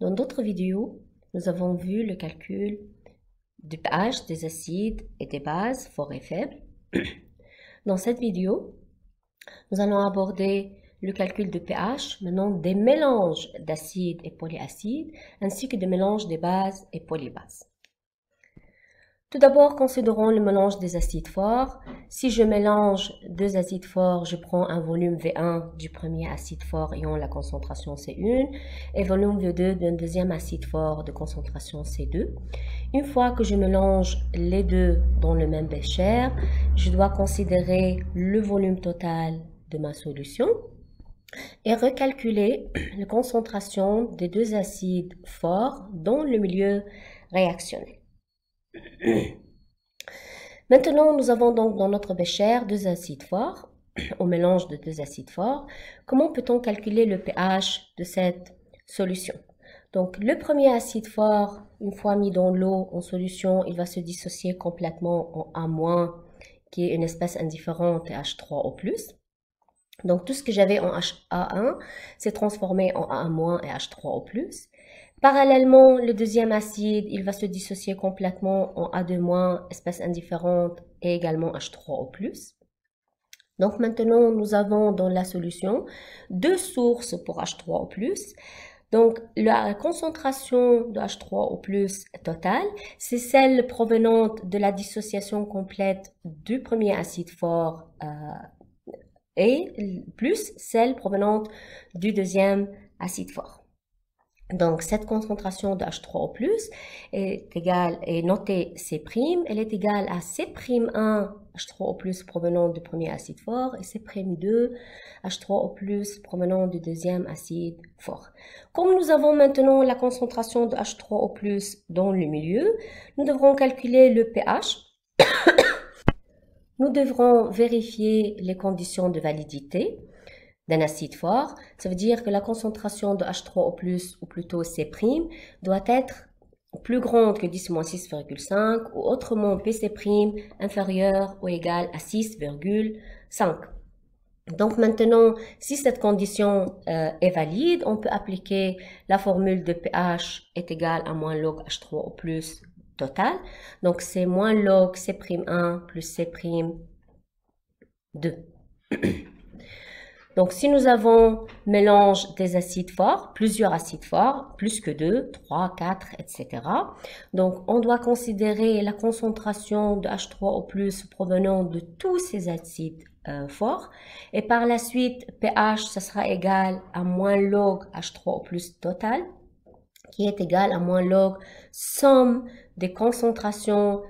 Dans d'autres vidéos, nous avons vu le calcul du pH des acides et des bases forts et faibles. Dans cette vidéo, nous allons aborder le calcul de pH, maintenant des mélanges d'acides et polyacides, ainsi que des mélanges des bases et polybases. Tout d'abord, considérons le mélange des acides forts. Si je mélange deux acides forts, je prends un volume V1 du premier acide fort ayant la concentration C1 et volume V2 d'un deuxième acide fort de concentration C2. Une fois que je mélange les deux dans le même bécher, je dois considérer le volume total de ma solution et recalculer la concentration des deux acides forts dans le milieu réactionnel. Maintenant, nous avons donc dans notre bécher deux acides forts, au mélange de deux acides forts. Comment peut-on calculer le pH de cette solution? Donc, le premier acide fort, une fois mis dans l'eau en solution, il va se dissocier complètement en A-, qui est une espèce indifférente et H3O+. Donc, tout ce que j'avais en HA1 s'est transformé en A- et H3O+. Parallèlement, le deuxième acide, il va se dissocier complètement en A2-, espèce indifférente, et également H3O+. Donc maintenant, nous avons dans la solution deux sources pour H3O+. Donc la concentration de H3O+ totale, c'est celle provenante de la dissociation complète du premier acide fort et plus celle provenante du deuxième acide fort. Donc, cette concentration de H3O+, est notée C', elle est égale à C'1 H3O+, provenant du premier acide fort et C'2 H3O+, provenant du deuxième acide fort. Comme nous avons maintenant la concentration de H3O+, dans le milieu, nous devrons calculer le pH. Nous devrons vérifier les conditions de validité d'un acide fort. Ça veut dire que la concentration de H3O+, ou plutôt C', doit être plus grande que 10-6,5 ou autrement PC' inférieur ou égal à 6,5. Donc maintenant, si cette condition est valide, on peut appliquer la formule de pH est égale à moins log H3O+ total. Donc c'est moins log C'1 plus C'2. Donc, si nous avons mélange des acides forts, plusieurs acides forts, plus que 2, 3, 4, etc. Donc, on doit considérer la concentration de H3O+ provenant de tous ces acides forts. Et par la suite, pH, ça sera égal à moins log H3O+ total, qui est égal à moins log somme des concentrations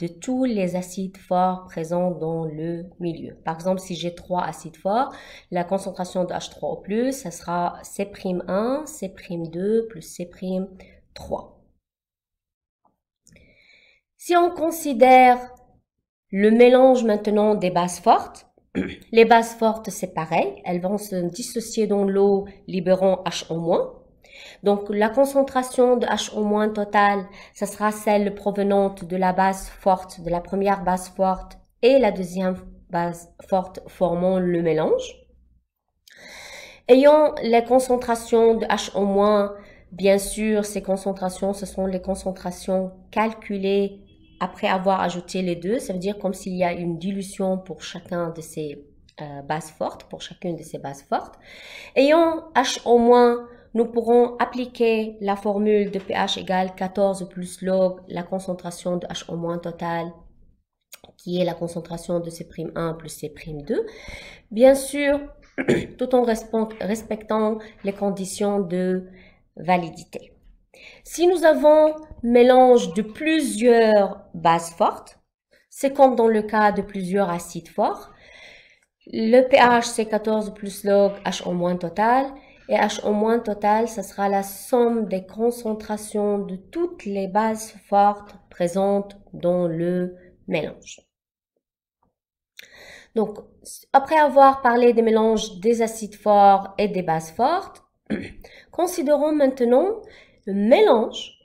de tous les acides forts présents dans le milieu. Par exemple, si j'ai 3 acides forts, la concentration de H3O+, ça sera C'1, C'2 plus C'3. Si on considère le mélange maintenant des bases fortes, les bases fortes, c'est pareil, elles vont se dissocier dans l'eau, libérant HO-. Donc, la concentration de HO- totale, ça sera celle provenante de la base forte, de la première base forte et la deuxième base forte formant le mélange. Ayant les concentrations de HO-, bien sûr, ces concentrations, ce sont les concentrations calculées après avoir ajouté les deux. Ça veut dire comme s'il y a une dilution pour chacun de ces bases fortes, pour chacune de ces bases fortes. Ayant HO-, nous pourrons appliquer la formule de pH égale 14 plus log la concentration de HO- totale, qui est la concentration de C'1 plus C'2. Bien sûr, tout en respectant les conditions de validité. Si nous avons mélange de plusieurs bases fortes, c'est comme dans le cas de plusieurs acides forts. Le pH, c'est 14 plus log HO- total. Et HO- total, ça sera la somme des concentrations de toutes les bases fortes présentes dans le mélange. Donc, après avoir parlé des mélanges des acides forts et des bases fortes, considérons maintenant le mélange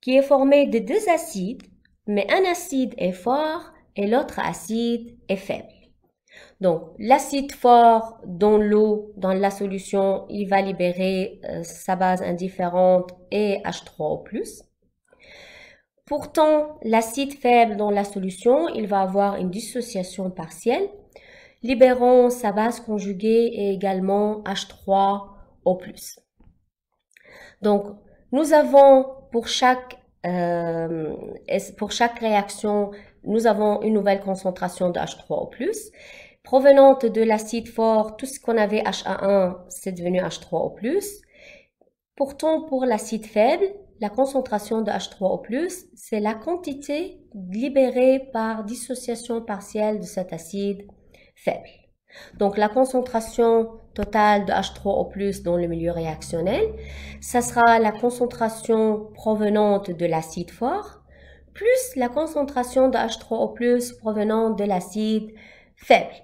qui est formé de deux acides, mais un acide est fort et l'autre acide est faible. Donc, l'acide fort dans l'eau, dans la solution, il va libérer sa base indifférente et H3O+. Pourtant, l'acide faible dans la solution, il va avoir une dissociation partielle, libérant sa base conjuguée et également H3O+. Donc, nous avons pour chaque réaction, nous avons une nouvelle concentration de H3O+. Provenante de l'acide fort, tout ce qu'on avait HA1, c'est devenu H3O+. Pourtant, pour l'acide faible, la concentration de H3O+, c'est la quantité libérée par dissociation partielle de cet acide faible. Donc, la concentration totale de H3O+ dans le milieu réactionnel, ça sera la concentration provenante de l'acide fort, plus la concentration de H3O+ provenant de l'acide faible.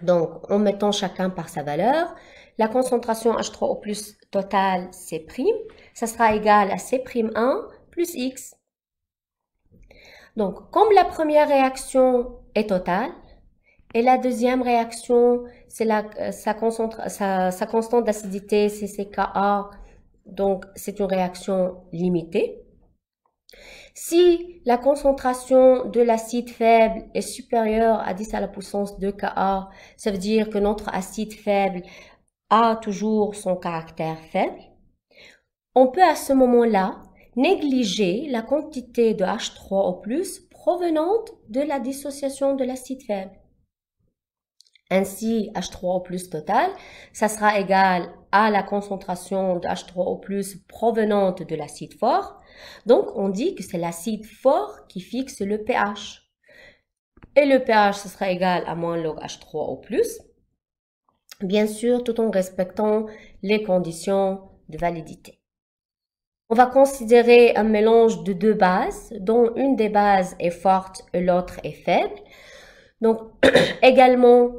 Donc, en mettant chacun par sa valeur, la concentration H3O+ totale C', ça sera égal à C'1 plus X. Donc, comme la première réaction est totale, et la deuxième réaction, c'est sa constante d'acidité, c'est CKa, donc c'est une réaction limitée. Si la concentration de l'acide faible est supérieure à 10 à la puissance 2 Ka, ça veut dire que notre acide faible a toujours son caractère faible. On peut à ce moment-là négliger la quantité de H3O+ provenante de la dissociation de l'acide faible. Ainsi, H3O+ total, ça sera égal à la concentration de H3O+ provenante de l'acide fort. Donc, on dit que c'est l'acide fort qui fixe le pH. Et le pH, ce sera égal à moins log H3O+. Bien sûr, tout en respectant les conditions de validité. On va considérer un mélange de deux bases, dont une des bases est forte et l'autre est faible. Donc, également,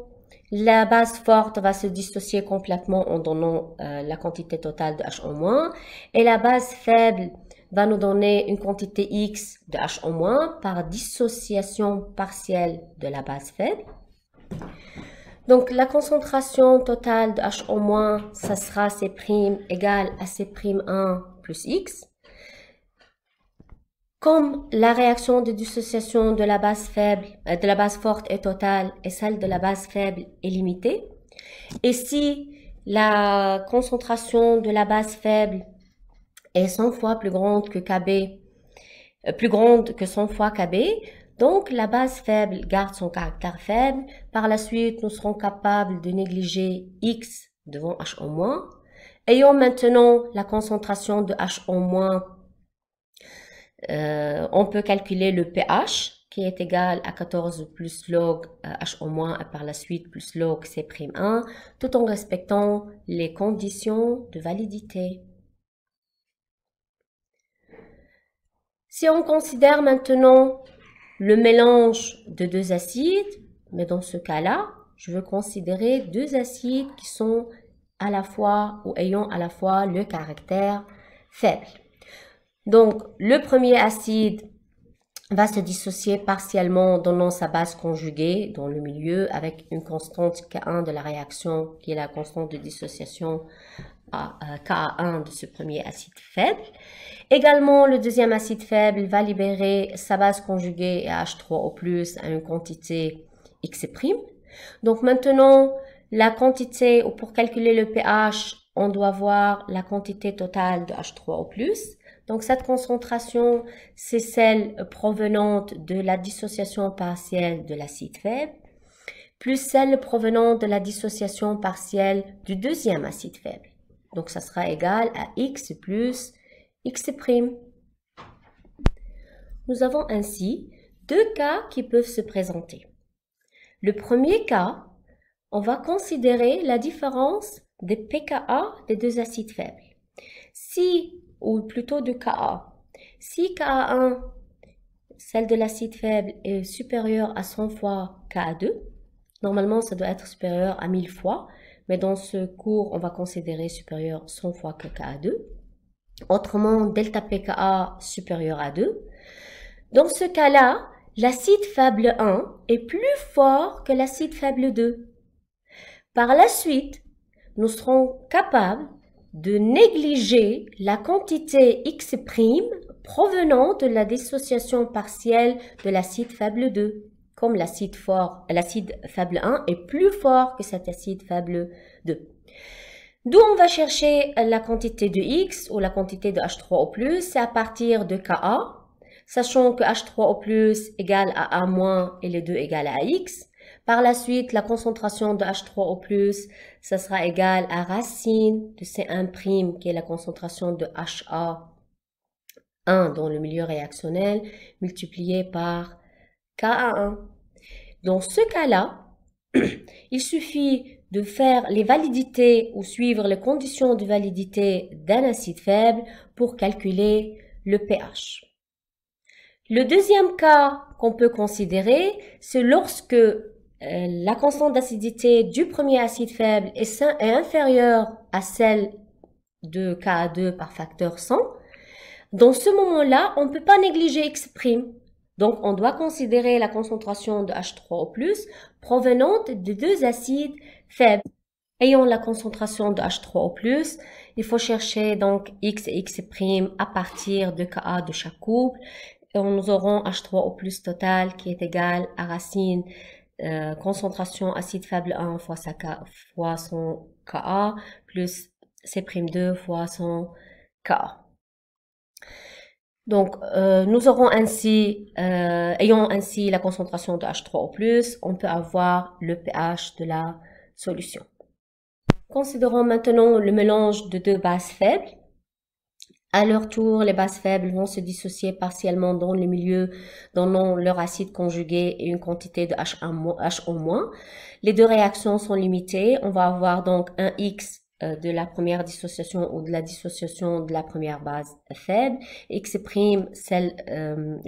la base forte va se dissocier complètement en donnant la quantité totale de H-, et la base faible va nous donner une quantité X de H- par dissociation partielle de la base faible. Donc, la concentration totale de H-, ça sera C' égale à C'1 plus X. Comme la réaction de dissociation de la base faible, de la base forte est totale et celle de la base faible est limitée, et si la concentration de la base faible est 100 fois plus grande que KB, plus grande que 100 fois KB, donc la base faible garde son caractère faible. Par la suite, nous serons capables de négliger X devant H-. Ayons maintenant la concentration de H-, on peut calculer le pH qui est égal à 14 plus log H- et par la suite plus log C'1 tout en respectant les conditions de validité. Si on considère maintenant le mélange de deux acides, mais dans ce cas-là, je veux considérer deux acides qui sont à la fois ou ayant à la fois le caractère faible. Donc, le premier acide va se dissocier partiellement donnant sa base conjuguée dans le milieu avec une constante K1 de la réaction qui est la constante de dissociation à Ka1 de ce premier acide faible. Également, le deuxième acide faible va libérer sa base conjuguée à H3O+ à une quantité X'. Donc maintenant, la quantité, ou pour calculer le pH, on doit voir la quantité totale de H3O+. Donc cette concentration, c'est celle provenante de la dissociation partielle de l'acide faible, plus celle provenant de la dissociation partielle du deuxième acide faible. Donc ça sera égal à X plus X'. Nous avons ainsi deux cas qui peuvent se présenter. Le premier cas, on va considérer la différence des pKa des deux acides faibles. Si, ou plutôt de Ka, si Ka1, celle de l'acide faible, est supérieure à 100 fois Ka2, normalement ça doit être supérieur à 1000 fois, mais dans ce cours, on va considérer supérieur 100 fois que Ka2. Autrement, delta pKa supérieur à 2. Dans ce cas-là, l'acide faible 1 est plus fort que l'acide faible 2. Par la suite, nous serons capables de négliger la quantité X' provenant de la dissociation partielle de l'acide faible 2. Comme l'acide faible 1 est plus fort que cet acide faible 2. D'où on va chercher la quantité de X ou la quantité de H3O+, c'est à partir de Ka, sachant que H3O+, égale à A- et les deux égale à X. Par la suite, la concentration de H3O+, ça sera égal à racine de C1', qui est la concentration de HA1 dans le milieu réactionnel, multiplié par Ka1. Dans ce cas-là, il suffit de faire les validités ou suivre les conditions de validité d'un acide faible pour calculer le pH. Le deuxième cas qu'on peut considérer, c'est lorsque la constante d'acidité du premier acide faible est inférieure à celle de Ka2 par facteur 100. Dans ce moment-là, on ne peut pas négliger X'. Donc, on doit considérer la concentration de H3O+, provenante de deux acides faibles. Ayant la concentration de H3O+, il faut chercher donc X et X' à partir de Ka de chaque couple. Et nous aurons H3O+ total qui est égal à racine concentration acide faible 1 fois son Ka plus C'2 fois son Ka. Donc, nous aurons ainsi, ayant ainsi la concentration de H3O+, on peut avoir le pH de la solution. Considérons maintenant le mélange de deux bases faibles. À leur tour, les bases faibles vont se dissocier partiellement dans le milieu, donnant leur acide conjugué et une quantité de HO-. Les deux réactions sont limitées. On va avoir donc un X de la première dissociation ou de la dissociation de la première base faible, X', celle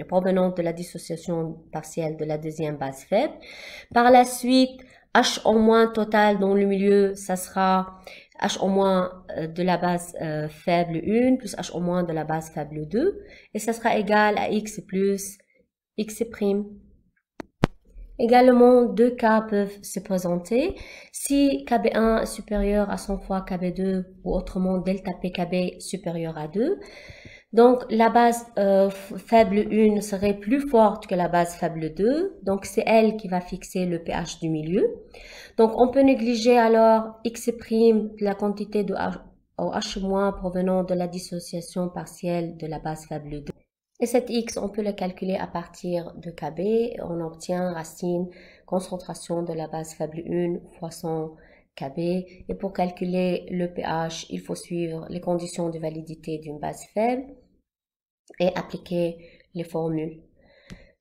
provenant de la dissociation partielle de la deuxième base faible. Par la suite, HO- total dans le milieu, ça sera HO- de la base faible 1 plus HO- de la base faible 2, et ça sera égal à X plus X'. Également, deux cas peuvent se présenter. Si KB1 est supérieur à 100 fois KB2, ou autrement delta PKB supérieur à 2, donc la base faible 1 serait plus forte que la base faible 2, donc c'est elle qui va fixer le pH du milieu. Donc on peut négliger alors X', la quantité de H- provenant de la dissociation partielle de la base faible 2. Et cet X, on peut le calculer à partir de KB. On obtient racine concentration de la base faible 1 fois son KB. Et pour calculer le pH, il faut suivre les conditions de validité d'une base faible et appliquer les formules.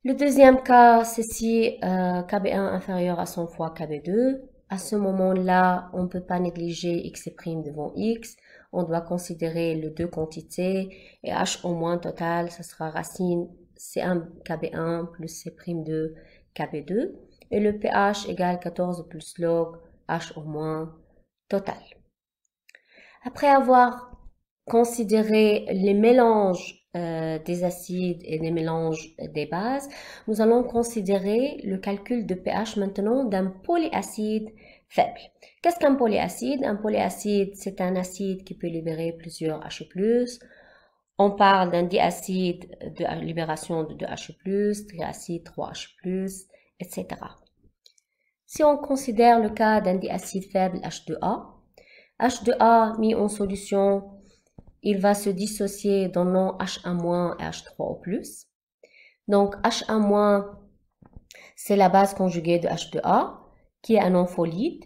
Le deuxième cas, c'est si KB1 inférieur à 100 fois KB2. À ce moment-là, on ne peut pas négliger X' devant X. On doit considérer les deux quantités et H au- total, ce sera racine C1 KB1 plus C'2 KB2 et le pH égale 14 plus log H au- total. Après avoir considéré les mélanges des acides et des mélanges des bases, nous allons considérer le calcul de pH maintenant d'un polyacide faible. Qu'est-ce qu'un polyacide? Un polyacide, c'est un acide qui peut libérer plusieurs H+. On parle d'un diacide de libération de 2 H+, triacide 3 H+, etc. Si on considère le cas d'un diacide faible H2A mis en solution, il va se dissocier donnant H1- et H3O+. Donc H1-, c'est la base conjuguée de H2A, qui est un ampholyte,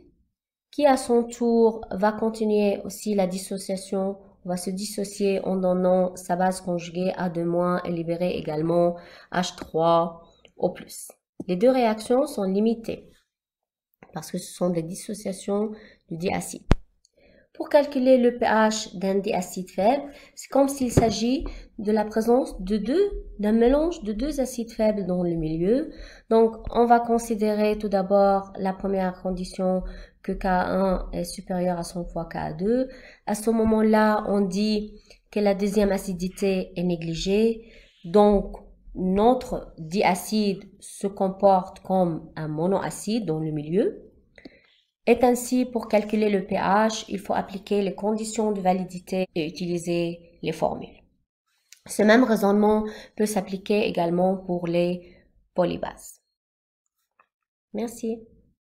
qui à son tour va continuer aussi la dissociation, va se dissocier en donnant sa base conjuguée A2- et libérer également H3O+. Les deux réactions sont limitées parce que ce sont des dissociations du diacide. Pour calculer le pH d'un diacide faible, c'est comme s'il s'agit de la présence d'un mélange de deux acides faibles dans le milieu. Donc, on va considérer tout d'abord la première condition que K1 est supérieur à 100 fois K2. À ce moment-là, on dit que la deuxième acidité est négligée. Donc, notre diacide se comporte comme un monoacide dans le milieu. Et ainsi, pour calculer le pH, il faut appliquer les conditions de validité et utiliser les formules. Ce même raisonnement peut s'appliquer également pour les polybases. Merci.